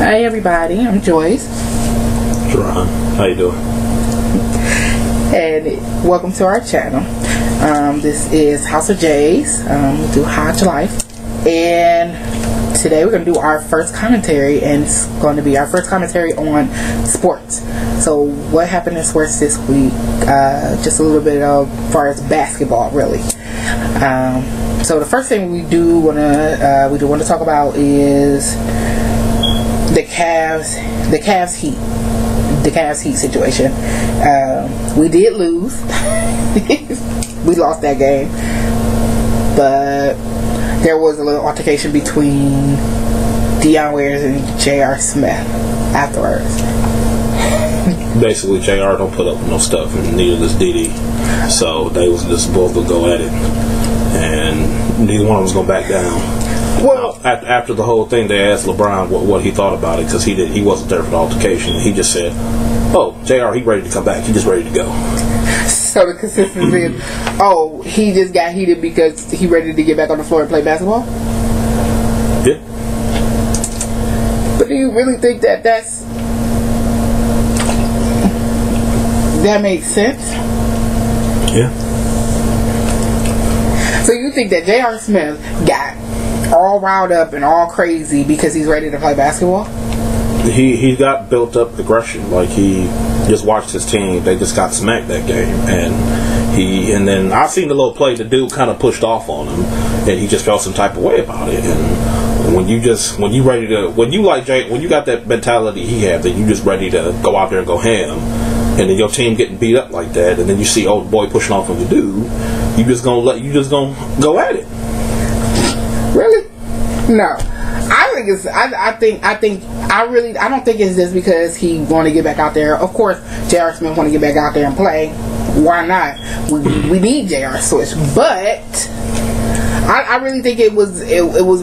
Hi everybody, I'm Joyce. Ron, how you doing? And welcome to our channel. This is House of J's. We do Hodge Life. And today we're going to do our first commentary, and it's going to be our first commentary on sports. So what happened in sports this week? Just a little bit of as far as basketball, really. So the first thing we do want to talk about is the Cavs Heat situation. We did lose. We lost that game, but there was a little altercation between Dion Waiters and J.R. Smith afterwards. Basically, JR don't put up no stuff, and neither does Didi. So they was just both to go at it, and neither one of them was gonna back down. Well, after the whole thing, they asked LeBron what he thought about it, because he wasn't there for the altercation. He just said, "Oh, JR, he ready to come back. He just ready to go." So the consistency is, oh, he just got heated because he ready to get back on the floor and play basketball? Yeah. But do you really think that makes sense? Yeah. So you think that J.R. Smith got all riled up and all crazy because he's ready to play basketball? He got built up aggression. Like, he just watched his team. They just got smacked that game, and then I seen the little play. The dude kind of pushed off on him, and he just felt some type of way about it. And when you got that mentality he had, that you just ready to go out there and go ham, and then your team getting beat up like that, and then you see old boy pushing off on the dude, you just gonna go at it. Really? No. I don't think it's just because he want to get back out there. Of course, J.R. Smith want to get back out there and play. Why not? We need J.R. Switch, but I really think it was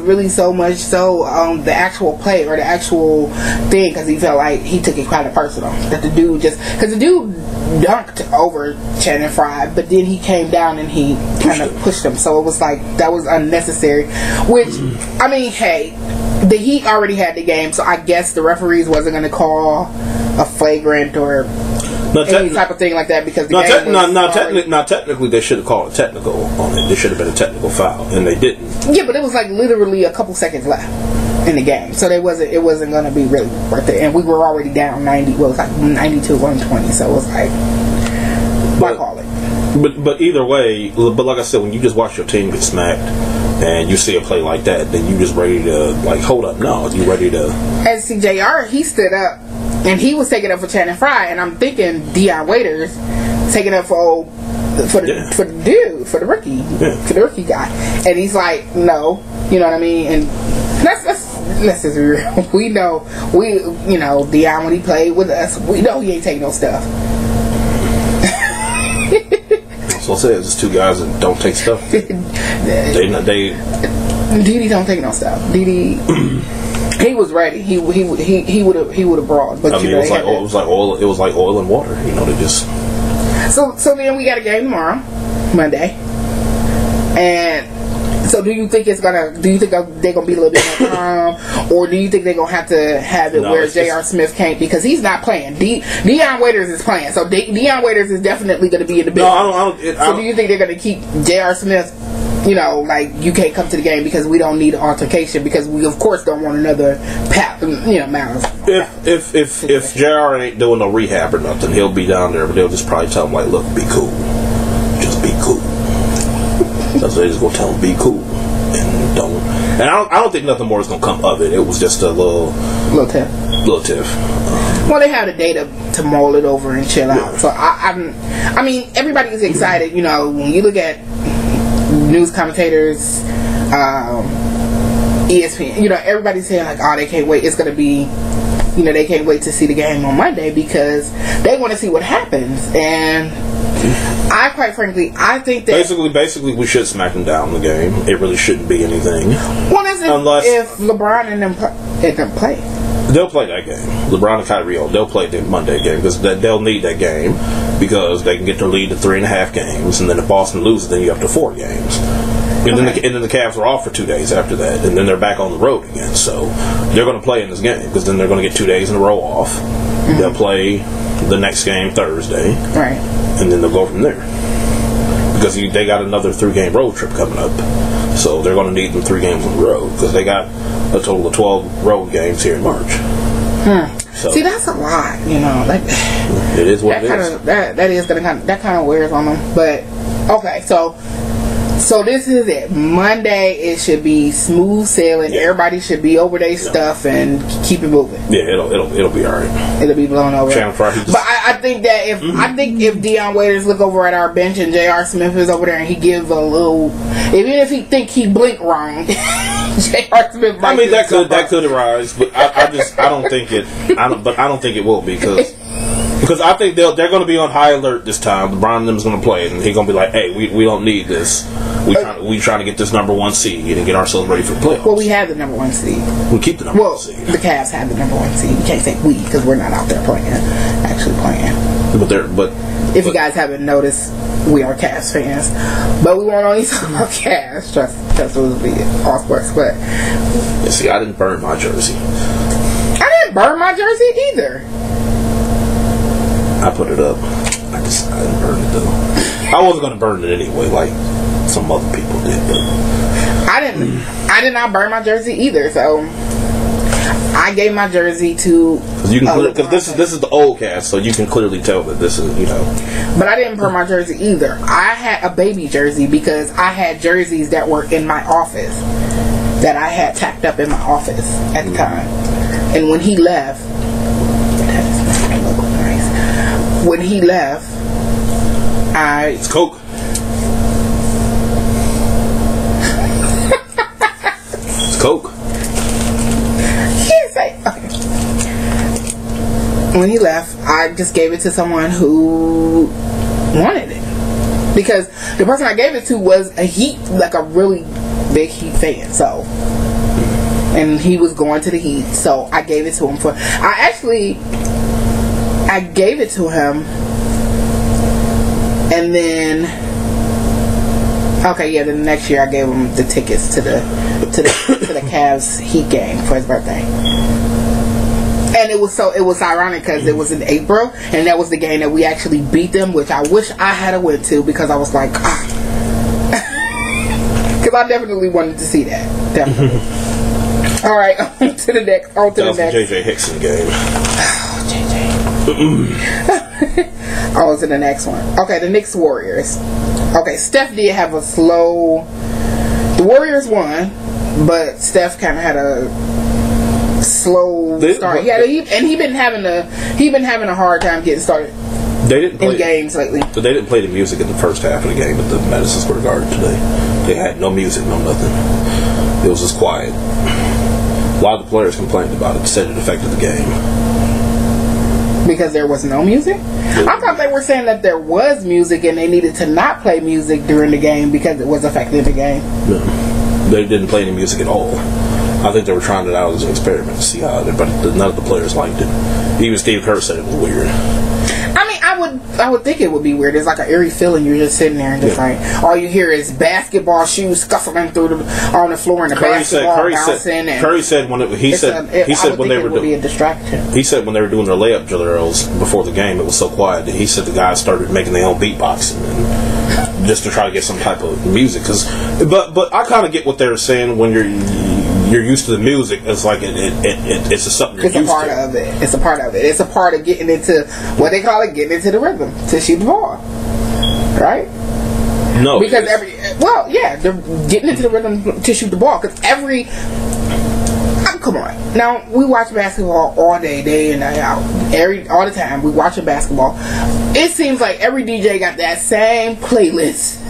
really so much so the actual play or the actual thing, because he felt like he took it kind of personal, that the dude because the dude dunked over Channing Frye, but then he came down and he kind of pushed him, so it was like that was unnecessary. Which, I mean, hey, the Heat already had the game, so I guess the referees wasn't going to call a flagrant or any type of thing like that, because the game technically they should have called a technical on it. There should have been a technical foul, and they didn't. Yeah, but it was like literally a couple seconds left in the game, so it wasn't going to be really worth it. And we were already down 90. Well, it was like 92-120, so it was like, why call it? But either way, but like I said, when you just watch your team get smacked and you see a play like that, then you just ready to, like, hold up. No, you ready to. And CJR, he stood up and he was taking up for Channing Frye, and I'm thinking Dion Waiters taking up for the rookie guy, and he's like, no, you know what I mean? And let's just be real. We know Dion, when he played with us, we know he ain't taking no stuff. So I said, it's two guys that don't take stuff. Didi don't take no stuff. Didi, he was ready. He would have brought. But I mean, it was like oil and water. You know, they just. So then we got a game tomorrow, Monday, and so do you think they're gonna be a little bit more calm, or do you think they're gonna have to have it where J.R. Smith can't, because he's not playing? Dion Waiters is playing, so Dion Waiters is definitely gonna be in the building. So do you think they're gonna keep J.R. Smith? You know, like, you can't come to the game because we don't need an altercation, because we of course don't want another malice. If JR ain't doing no rehab or nothing, he'll be down there, but they'll just probably tell him, like, look, be cool, just be cool. That's what they just gonna tell him, be cool, and don't. And I don't think nothing more is gonna come of it. It was just a little tiff. Well, they have the data to mull it over and chill out. So I mean, everybody is excited. You know, when you look at news commentators, ESPN, you know, everybody's saying like, oh, they can't wait. It's gonna be, you know, they can't wait to see the game on Monday because they want to see what happens. And I, quite frankly, I think that basically we should smack them down in the game. It really shouldn't be anything. Well, if LeBron and them play. They'll play that game. LeBron and Kyrie, they'll play the Monday game because they'll need that game because they can get their lead to 3.5 games, and then if Boston loses, then you have to 4 games. And then the Cavs are off for 2 days after that, and then they're back on the road again. So they're going to play in this game because then they're going to get 2 days in a row off. Mm-hmm. They'll play the next game Thursday, right? And then they'll go from there because they got another 3-game road trip coming up. So they're going to need them 3 games on the road because they got a total of 12 road games here in March. So, see, that's a lot, you know. Like, it is what it is. That is gonna kind of wears on them. But okay, so this is it. Monday, it should be smooth sailing. Yeah. Everybody should be over their stuff and keep it moving. Yeah, it'll be all right. It'll be blown over. But I think that if Deion Waiters look over at our bench and J.R. Smith is over there and he gives a little, even if he think he blinked wrong, J.R. Smith. I mean, that could arise, but I don't think it. I don't think it will because I think they're going to be on high alert this time. LeBron and them's going to play, and he's going to be like, "Hey, we don't need this. We trying to get this number 1 seed and get ourselves ready for the playoffs." Well, we have the number 1 seed. We keep the number 1 seed. The Cavs have the number 1 seed. You can't say we because we're not out there actually playing. But if you guys haven't noticed, we are Cavs fans, but we weren't only talking about Cavs. Trust it was all sports. But yeah, see, I didn't burn my jersey. I didn't burn my jersey either. I put it up. I didn't burn it though. I wasn't going to burn it anyway, like some other people did. But I did not burn my jersey either. So I gave my jersey to because this is the old cast, so you can clearly tell that this is But I didn't burn my jersey either. I had a baby jersey because I had jerseys that were in my office that I had tacked up in my office at the time, and when he left. When he left, it's Coke. It's Coke. Can't say. Okay. When he left, I just gave it to someone who wanted it because the person I gave it to was a really big Heat fan. So, and he was going to the Heat, so I gave it to him I gave it to him, and then the next year I gave him the tickets to the Cavs Heat game for his birthday, and it was ironic because it was in April, and that was the game that we actually beat them, which I wish I had went to because I was like, because I definitely wanted to see that. Definitely. All right, on to the next. That was the J.J. Hickson game. On to the next one. Okay, the Knicks Warriors. Okay, Steph did have a slow. The Warriors won, but Steph kind of had a slow start. He been having a hard time getting started. They didn't play in games lately. So they didn't play the music in the first half of the game at the Madison Square Garden today. They had no music, no nothing. It was just quiet. A lot of the players complained about it, said it affected the game. Because there was no music? I thought they were saying that there was music and they needed to not play music during the game because it was affecting the game. No. They didn't play any music at all. I think they were trying it out as an experiment to see how it, but none of the players liked it. Even Steve Kerr said it was weird. I mean, I would think it would be weird. It's like an eerie feeling. You're just sitting there and just like all you hear is basketball shoes scuffling on the floor and the basketball bouncing. Curry said when they were doing a distraction. He said when they were doing their layup drills before the game, it was so quiet that he said the guys started making their own beatboxing and just to try to get some type of music. But I kind of get what they were saying when you're used to the music. It's like it's just something you're used to. It's a part of it. It's a part of it. It's a part of getting into what they call it, getting into the rhythm to shoot the ball, right? No, because they're getting into the rhythm to shoot the ball. Because come on, now we watch basketball all day in and out, all the time. We watching basketball. It seems like every DJ got that same playlist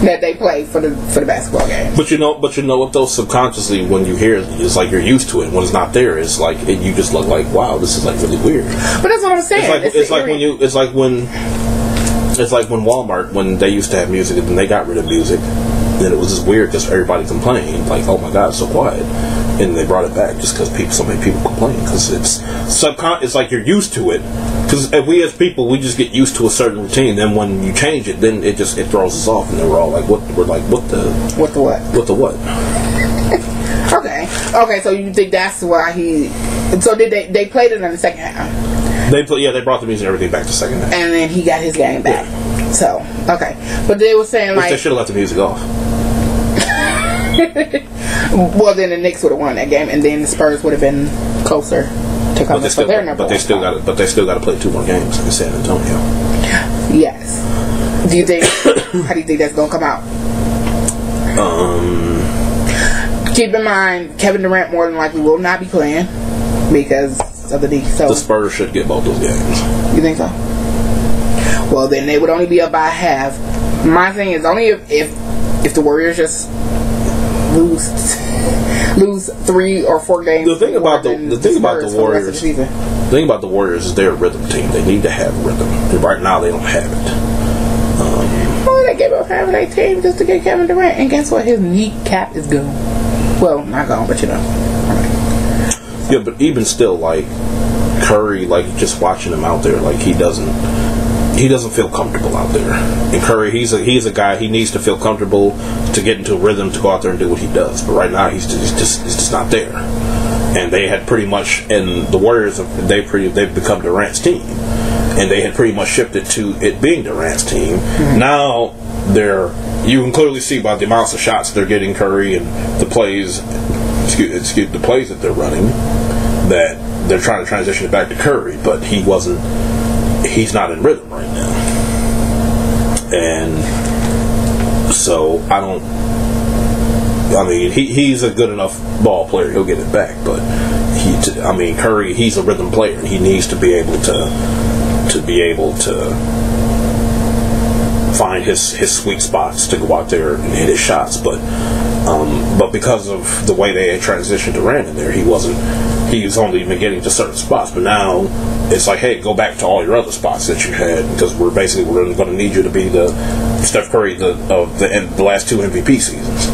that they play for the basketball game. But you know what though, subconsciously when you hear it, it's like you're used to it. When it's not there, it's like you just look like, wow, this is like really weird. But that's what I'm saying. It's like when Walmart, when they used to have music and then they got rid of music, then it was just weird because everybody complained like, oh my god, it's so quiet. and they brought it back just because so many people complain, because it's like you're used to it. Because we as people, we just get used to a certain routine. Then when you change it, then it throws us off, and then we're all like, what the what? Okay. So you think that's why he? So did they played it in the second half? They brought the music and everything back to second half, and then he got his game back. Yeah. So okay, but they were saying like they should have left the music off. Well, then the Knicks would have won that game, and then the Spurs would have been closer to coming for their number. But they still got to play 2 more games in San Antonio. Yes. Do you think? How do you think that's gonna come out? Keep in mind, Kevin Durant more than likely will not be playing because of the knee. So the Spurs should get both those games. You think so? Well, then they would only be up by half. My thing is only if the Warriors just lose 3 or 4 games. The thing about the Warriors is they're a rhythm team. They need to have rhythm. Right now they don't have it. They gave up half of their team just to get Kevin Durant, and guess what? His kneecap is gone. Well, not gone, but you know. Yeah, but even still, like Curry, like just watching him out there, like he doesn't feel comfortable out there. And Curry, he's a guy, he needs to feel comfortable to get into a rhythm to go out there and do what he does. But right now he's just not there. And they had pretty much, and the Warriors they've become Durant's team, and they had pretty much shifted to it being Durant's team. Mm-hmm. Now you can clearly see by the amounts of shots they're getting, Curry, and the plays that they're running, that they're trying to transition it back to Curry, but he's not in rhythm right now. And so he's a good enough ball player, he'll get it back, but Curry, he's a rhythm player, and he needs to be able to find his sweet spots to go out there and hit his shots, but because of the way they had transitioned Durant in there, he was only been getting to certain spots. But now it's like, hey, go back to all your other spots that you had, because we're going to need you to be the Steph Curry of the last 2 MVP seasons.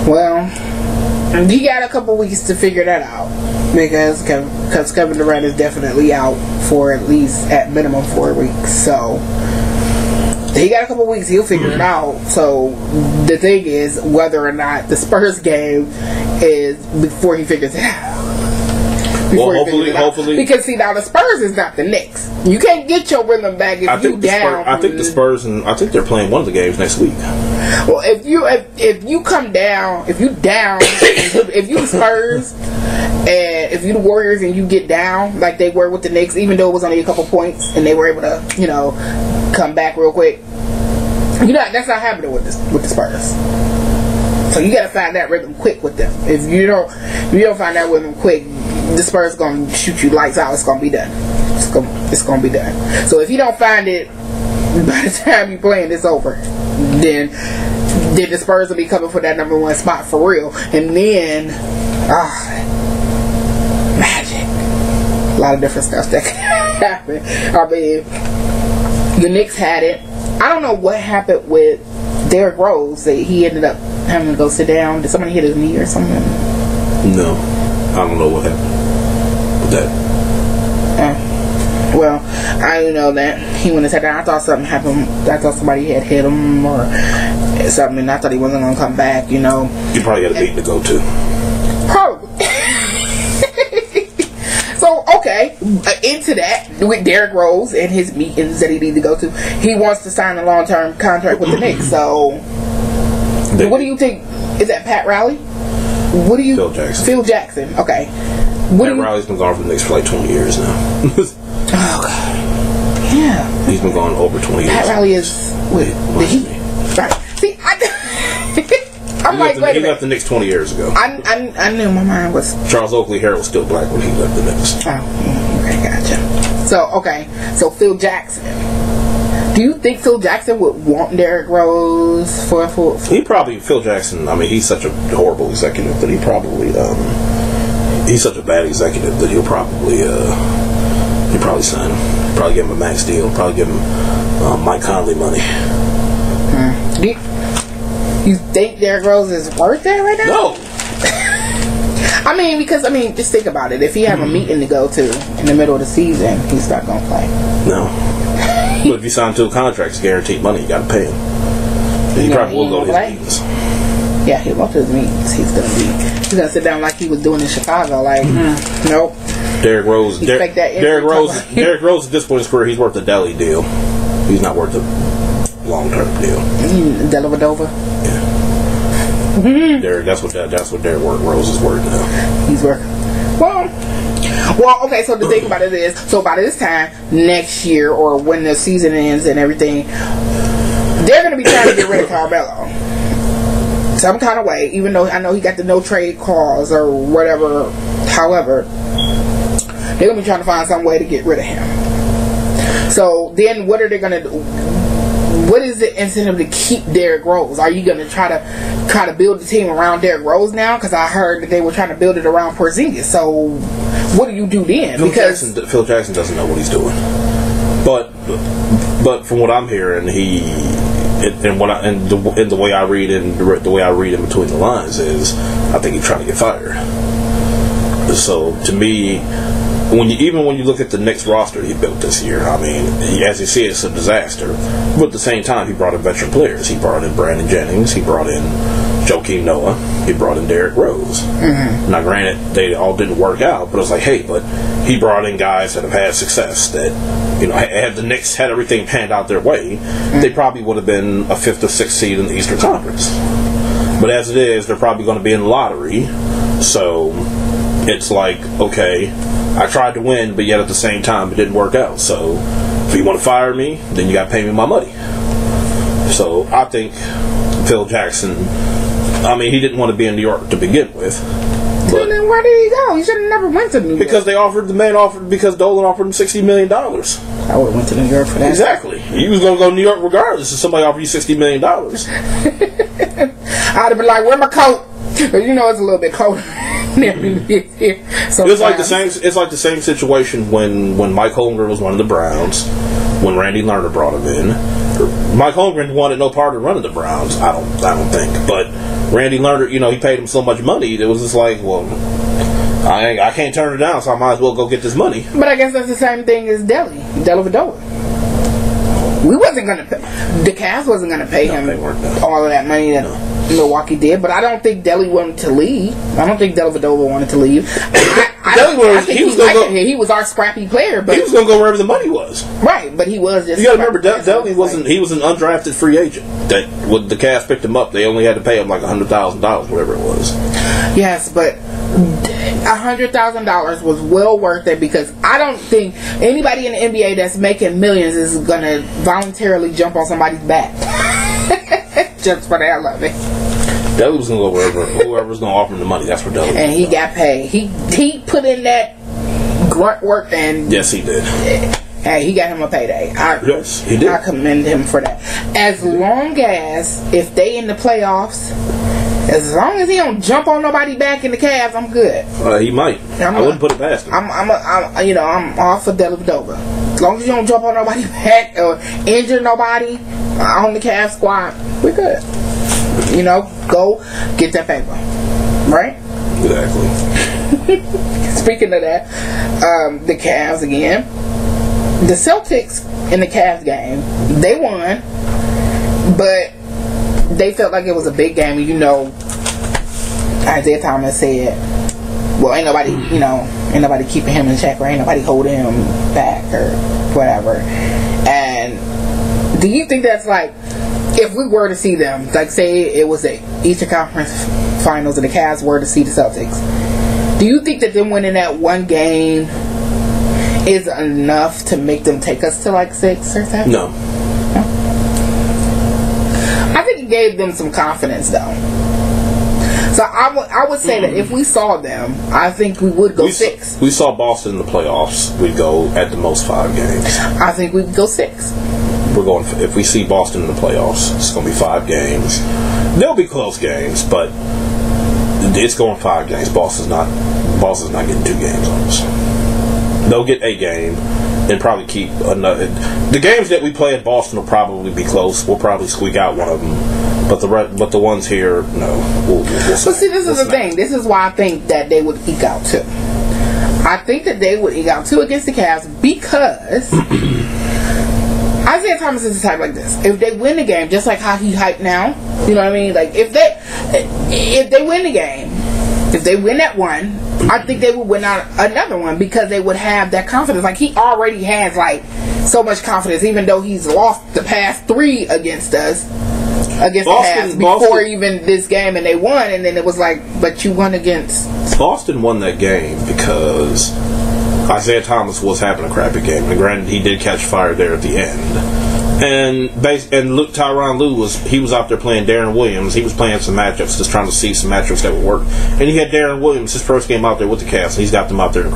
Well, he got a couple weeks to figure that out, because Kevin Durant is definitely out for at minimum 4 weeks. So he got a couple weeks, he'll figure it out. So the thing is whether or not the Spurs game is before he figures it out. Hopefully. Because see, now the Spurs is not the Knicks. You can't get your rhythm back if you down. I think the Spurs, and I think they're playing one of the games next week. Well, if you come down, if you the Spurs, and if you the Warriors and you get down like they were with the Knicks, even though it was only a couple points and they were able to, come back real quick. That's not happening with the Spurs. So you gotta find that rhythm quick with them. If you don't find that rhythm quick, the Spurs gonna shoot you lights out. It's gonna be done. It's gonna be done. So if you don't find it by the time you playing this over, then the Spurs will be coming for that number 1 spot for real. And then magic. A lot of different stuff that can happen. The Knicks had it. I don't know what happened with Derrick Rose. He ended up having to go sit down. Did somebody hit his knee or something? No, I don't know what happened with that. Well, I didn't know that he went and sat down. I thought something happened. I thought somebody had hit him or something, and I thought he wasn't going to come back. You probably got a meeting to go to. Probably. So, okay, into that, with Derrick Rose and his meetings that he needs to go to, he wants to sign a long-term contract with the Knicks. So, what do you think? Is that Pat Riley? Phil Jackson. Phil Jackson, okay. Pat Riley's been gone from the Knicks for like 20 years now. Oh, God. Yeah. He's been gone over 20 years. Pat Riley is the Heat. Right. See, I'm like, wait a minute. He left the Knicks 20 years ago. I knew my mind was... Charles Oakley Harrell was still black when he left the Knicks. Oh, okay, gotcha. So Phil Jackson. Do you think Phil Jackson would want Derrick Rose for Phil Jackson, he's such a horrible executive that he probably, he's such a bad executive that he'll probably sign him. Probably give him a max deal. Probably give him Mike Conley money. You You think Derrick Rose is worth that right now? No. Just think about it. If he have a meeting to go to in the middle of the season, he's not gonna play. No. But if you sign to a contract, it's guaranteed money. You got to pay him. He probably will go to his meetings. Yeah, he'll go to his meetings. He's gonna sit down like he was doing in Chicago. Like, nope. Derrick Rose. Derrick Rose at this point in his career, he's worth a Delhi deal. He's not worth a long-term deal. Delavadova. Yeah. Derrick, that's what Derrick Rose is worth now. He's worth. Well, okay. So the thing about it is, so by this time next year, or when the season ends and everything, they're gonna be trying to get rid of Carmelo some kind of way. Even though I know he got the no trade clause or whatever. However, they're gonna be trying to find some way to get rid of him. So then, what are they gonna do? What is the incentive to keep Derrick Rose? Are you going to try to build the team around Derrick Rose now? Because I heard that they were trying to build it around Porzingis. So what do you do then? Phil Jackson doesn't know what he's doing. But from what I'm hearing, the way I read in between the lines is, I think he's trying to get fired. So to me, when you look at the Knicks roster he built this year, as you see, it's a disaster. But at the same time, he brought in veteran players. He brought in Brandon Jennings. He brought in Joakim Noah. He brought in Derrick Rose. Mm-hmm. Now, granted, they all didn't work out, but it's like, hey, but he brought in guys that have had success. That, had the Knicks had everything panned out their way, they probably would have been a 5th or 6th seed in the Eastern Conference. But as it is, they're probably going to be in the lottery. So it's like, okay, I tried to win, but yet at the same time it didn't work out. So if you want to fire me, then you got to pay me my money. So I think Phil Jackson, he didn't want to be in New York to begin with. But then where did he go? He should have never went to New York. Because because Dolan offered him $60 million. I would have went to New York for that. Exactly. He was going to go to New York regardless if somebody offered you $60 million. I'd have been like, where my coat? It's a little bit colder. It's like the same situation when Mike Holmgren was running the Browns, when Randy Lerner brought him in. Mike Holmgren wanted no part of running the Browns, I don't think. But Randy Lerner, he paid him so much money, it was just like, well, I can't turn it down, so I might as well go get this money. But I guess that's the same thing as Delavadova. We wasn't gonna pay. The Cavs wasn't gonna pay him all of that money that Milwaukee did, but I don't think Delly wanted to leave. I don't think Delavadova wanted to leave. He was our scrappy player, but he was gonna go wherever the money was. Right, but he was just. You gotta remember, Delly wasn't. He was an undrafted free agent. That when the Cavs picked him up, they only had to pay him like $100,000, whatever it was. Yes, but $100,000 was well worth it, because I don't think anybody in the NBA that's making millions is gonna voluntarily jump on somebody's back just for the hell of it. Delly was gonna go wherever whoever's gonna offer him the money. That's where Delly. And he got paid. He put in that grunt work, and yes, he did. Hey, he got him a payday. Yes, he did. I commend him for that. As long as if they in the playoffs, as long as he don't jump on nobody back in the Cavs, I'm good. He might. I wouldn't put it past him. I'm all for Delavadova. As long as you don't jump on nobody back or injure nobody on the Cavs squad, we're good. Go get that paper, right? Exactly. Speaking of that, the Cavs again. The Celtics in the Cavs game, they won, but they felt like it was a big game. Isaiah Thomas said, well, ain't nobody keeping him in check, or ain't nobody holding him back or whatever. And do you think that's like, if we were to see them, like say it was the Eastern Conference Finals and the Cavs were to see the Celtics, do you think that them winning that one game is enough to make them take us to like 6 or 7? No. I think it gave them some confidence though. So I would say that if we saw them, I think we would go 6. We saw Boston in the playoffs. We'd go at the most 5 games. I think we'd go 6. If we see Boston in the playoffs, it's going to be 5 games. They'll be close games, but it's going 5 games. Boston's not getting 2 games on us. They'll get a game and probably keep another. The games that we play at Boston will probably be close. We'll probably squeak out one of them. But the ones here, no. We'll but see, this is the thing. This is why I think that they would eke out 2. I think that they would eke out 2 against the Cavs because Isaiah Thomas is the type like this. If they win the game, just like how he hyped now, you know what I mean? Like if they win the game, if they win that one, I think they would win out another one because they would have that confidence. Like he already has like so much confidence, even though he's lost the past 3 against us. Against Boston, the Cavs before even this game, and they won, and then it was like, but you won against Boston won that game because Isaiah Thomas was having a crappy game, and granted he did catch fire there at the end. And Tyronn Lue was out there playing Darren Williams. He was playing some matchups, just trying to see some matchups that would work. And he had Darren Williams his first game out there with the Cavs, and he's got them out there in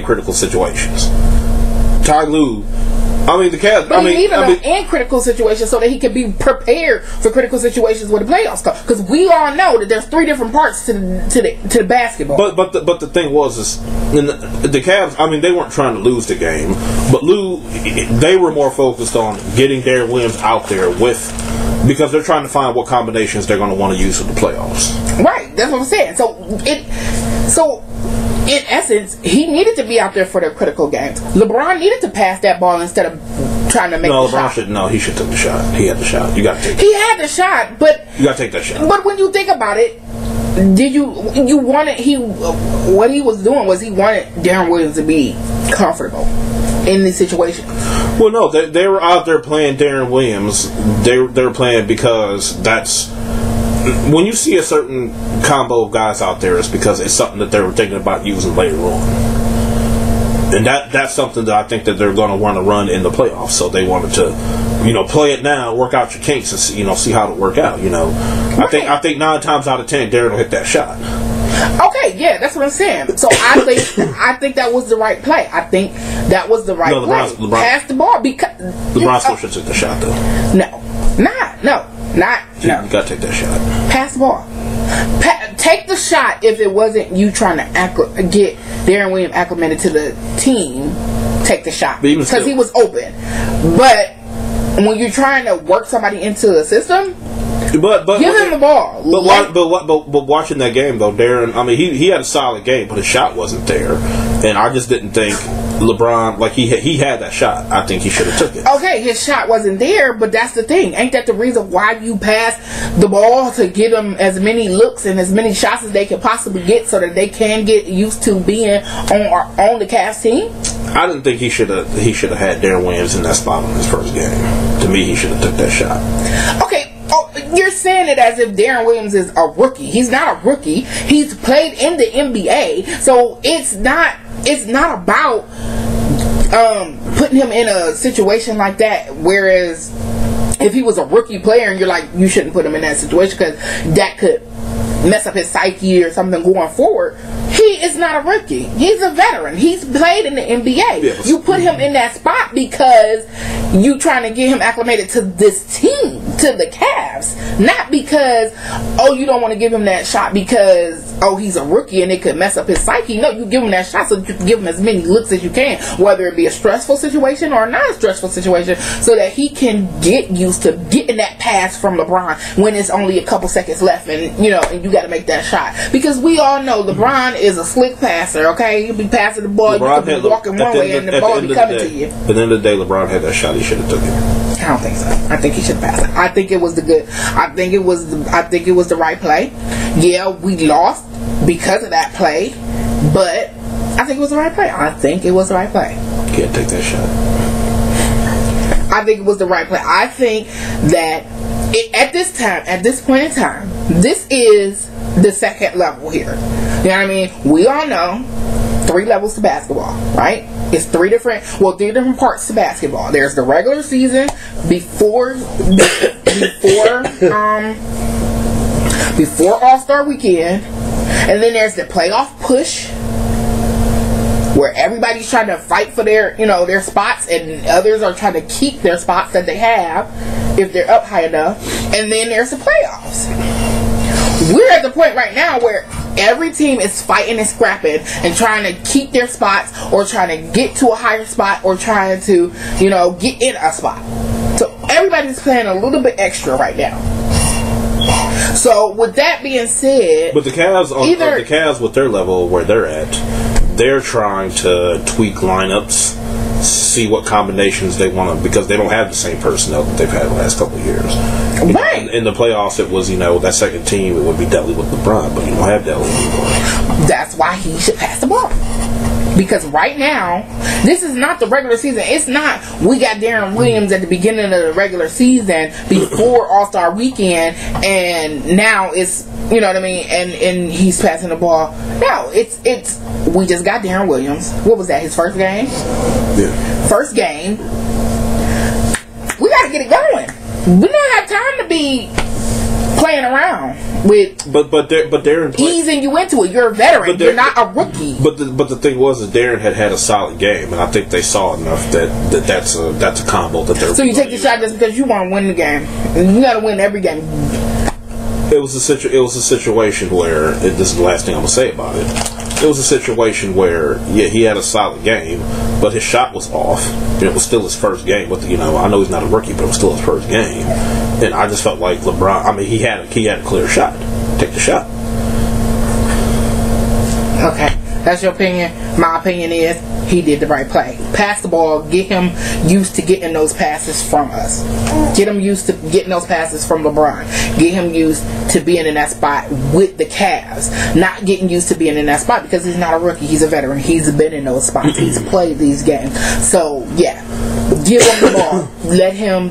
critical situations. Ty Lue. I mean, the Cavs. But he needed them in critical situations so that he could be prepared for critical situations when the playoffs come. Because we all know that there's 3 different parts to the basketball. But the thing was the Cavs. I mean, they weren't trying to lose the game, but they were more focused on getting Darren Williams out there because they're trying to find what combinations they're going to want to use for the playoffs. Right. That's what I'm saying. So. In essence, he needed to be out there for the critical games. LeBron needed to pass that ball instead of trying to make the shot. He should have took the shot. He had the shot. You got to take it. He had the shot, but you got to take that shot. But when you think about it, what he was doing was he wanted Darren Williams to be comfortable in this situation. Well, no, they were out there playing Darren Williams. They were playing because that's. When you see a certain combo of guys out there, it's because it's something that they were thinking about using later on. And that's something that I think that they're going to want to run in the playoffs. So they wanted to, play it now, work out your kinks, and see how it work out. Right. I think 9 times out of 10, Darren will hit that shot. Okay, yeah, that's what I'm saying. So I think that was the right play. I think that was the right play. Pass the ball because LeBron still should have took the shot though. No. You gotta take that shot. Pass the ball. Take the shot if it wasn't you trying to get Darren Williams acclimated to the team. Take the shot because he was open. But when you're trying to work somebody into the system, but give him the ball. But watching that game though, Darren. I mean, he had a solid game, but his shot wasn't there, and I just didn't think LeBron he had that shot. I think he should have took it. Okay, his shot wasn't there, but that's the thing. Ain't that the reason why you pass the ball to get them as many looks and as many shots as they can possibly get, so that they can get used to being on the Cavs team? I didn't think he should have had Darren Williams in that spot on his first game. To me, he should have took that shot. Okay. You're saying it as if Darren Williams is a rookie. He's not a rookie. He's played in the NBA, so it's not about putting him in a situation like that. Whereas if he was a rookie player and you're like, you shouldn't put him in that situation because that could mess up his psyche or something going forward. He is not a rookie. He's a veteran. He's played in the NBA. Yes. You put him in that spot because you trying to get him acclimated to this team, to the Cavs. Not because, you don't want to give him that shot because, he's a rookie and it could mess up his psyche. No, you give him that shot so you can give him as many looks as you can, whether it be a stressful situation or a non-stressful situation, so that he can get used to getting that pass from LeBron when it's only a couple seconds left and you got to make that shot. Because we all know LeBron is a slick passer, okay? He'll be passing the ball, you could be walking one way and the ball be coming to you. At the end of the day, LeBron had that shot. He should have took it. I don't think so. I think he should pass it. I think it was the right play. Yeah, we lost because of that play, but I think it was the right play. Can't take that shot. I think it was the right play. I think that at this point in time, this is the second level here. You know what I mean? We all know 3 levels to basketball, right? It's 3 different parts to basketball. There's the regular season before All-Star Weekend, and then there's the playoff push, where everybody's trying to fight for their spots, and others are trying to keep their spots that they have if they're up high enough. And then there's the playoffs. We're at the point right now where every team is fighting and scrapping and trying to keep their spots, or trying to get to a higher spot, or trying to, get in a spot. So everybody's playing a little bit extra right now. So with that being said, but the Cavs with their level where they're at, they're trying to tweak lineups, see what combinations they want to, because they don't have the same personnel that they've had the last couple of years. Right. In the playoffs, it was, that second team, it would be Dudley with LeBron, but you don't have Dudley anymore. That's why he should pass the ball. Because right now, this is not the regular season. It's not, we got Darren Williams at the beginning of the regular season before All-Star Weekend, and now it's, you know what I mean, and he's passing the ball. No, it's we just got Darren Williams. What was that, his first game? Yeah. First game. We got to get it going. We don't have time to be playing around with but Darren easing you into it. You're a veteran. You're not a rookie. But the thing was that Darren had a solid game, and I think they saw enough that's a combo that they're. So you take the shot just because you want to win the game. You got to win every game. It was a situation where this is the last thing I'm gonna say about it. It was a situation where he had a solid game, but his shot was off. It was still his first game, but I know he's not a rookie, but it was still his first game, and I just felt like LeBron. I mean, he had a clear shot. Take the shot. Okay, that's your opinion. My opinion is he did the right play. Pass the ball. Get him used to getting those passes from us. Get him used to getting those passes from LeBron. Get him used to being in that spot with the Cavs. Not getting used to being in that spot because he's not a rookie. He's a veteran. He's been in those spots. He's played these games. So yeah, give him the ball. Let him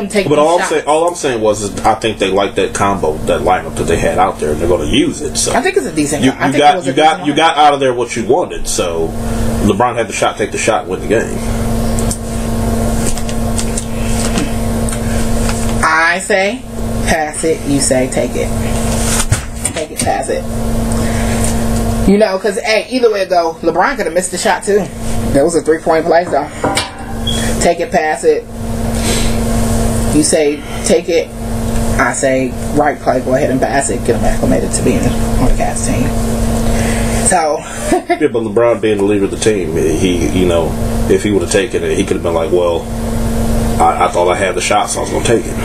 take. But all I'm saying was I think they like that combo, that lineup that they had out there, and they're going to use it. So I think it's a decent. You got out of there what you wanted. So LeBron had the shot, take the shot, win the game. I say pass it. You say take it. Take it, pass it. Because either way it go, LeBron could have missed the shot too. That was a 3-point play though. Take it, pass it. You say take it. I say right play, go ahead and pass it. Get him acclimated to being on the Cavs team. So yeah, but LeBron being the leader of the team, he if he would have taken it, he could have been like, well, I thought I had the shot, so I was going to take it.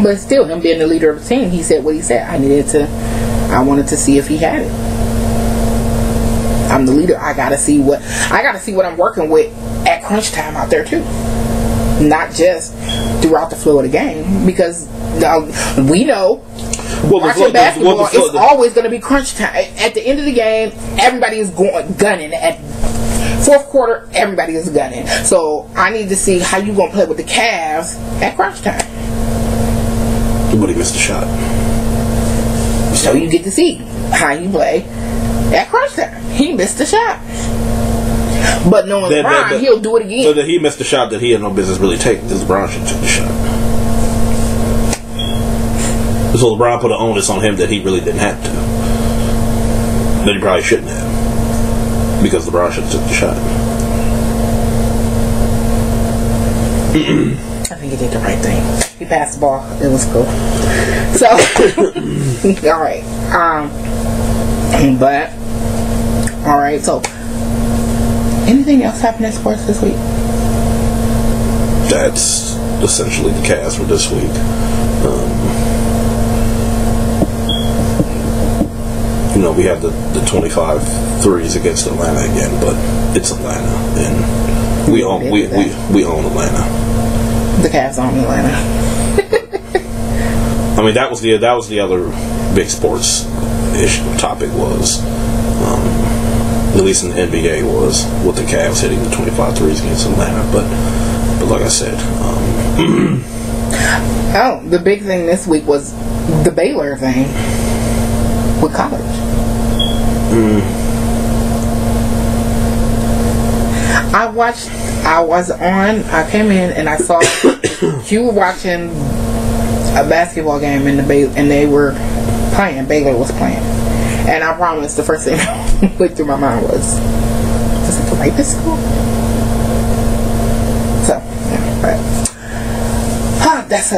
But still, him being the leader of the team, he said what he said. I wanted to see if he had it. I'm the leader. I gotta see what I'm working with at crunch time out there too. Not just throughout the flow of the game, because we know watching basketball is always going to be crunch time. At the end of the game, everybody is gunning. At fourth quarter, everybody is gunning. So I need to see how you going to play with the Cavs at crunch time. But he missed a shot. So you get to see how you play at crunch time. He missed a shot. But knowing LeBron, he'll do it again. So that he missed a shot that he had no business really taking, because LeBron should take the shot. So LeBron put an onus on him that he really didn't have to. That he probably shouldn't have. Because LeBron should have took the shot. I think he did the right thing. He passed the ball. It was cool. So, alright. Alright, so anything else happened in sports this week? That's essentially the cast for this week. We have the 25 threes against Atlanta again, but it's Atlanta, and we own Atlanta. The Cavs own Atlanta. I mean, that was the other big sports topic was, at least in the NBA, was with the Cavs hitting the 25 threes against Atlanta. But like I said, the big thing this week was the Baylor thing with college. I came in and I saw you were watching a basketball game and they were playing. Baylor was playing, and I promise the first thing that went through my mind was, does it like this school? So, yeah, that's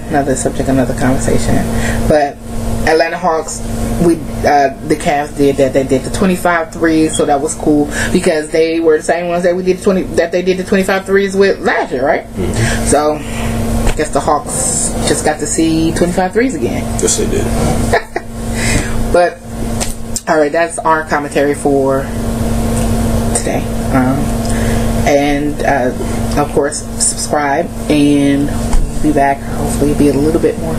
another subject, another conversation. But Atlanta Hawks, the Cavs did that. They did the 25 threes, so that was cool because they were the same ones that they did the 25 threes with last year, right? Mm-hmm. So guess the Hawks just got to see 25 threes again. Yes, they did. But alright, that's our commentary for today. And of course, subscribe, and we'll be back. Hopefully it'll be a little bit more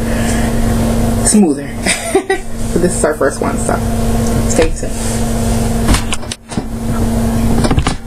smoother. But this is our first one, so stay tuned.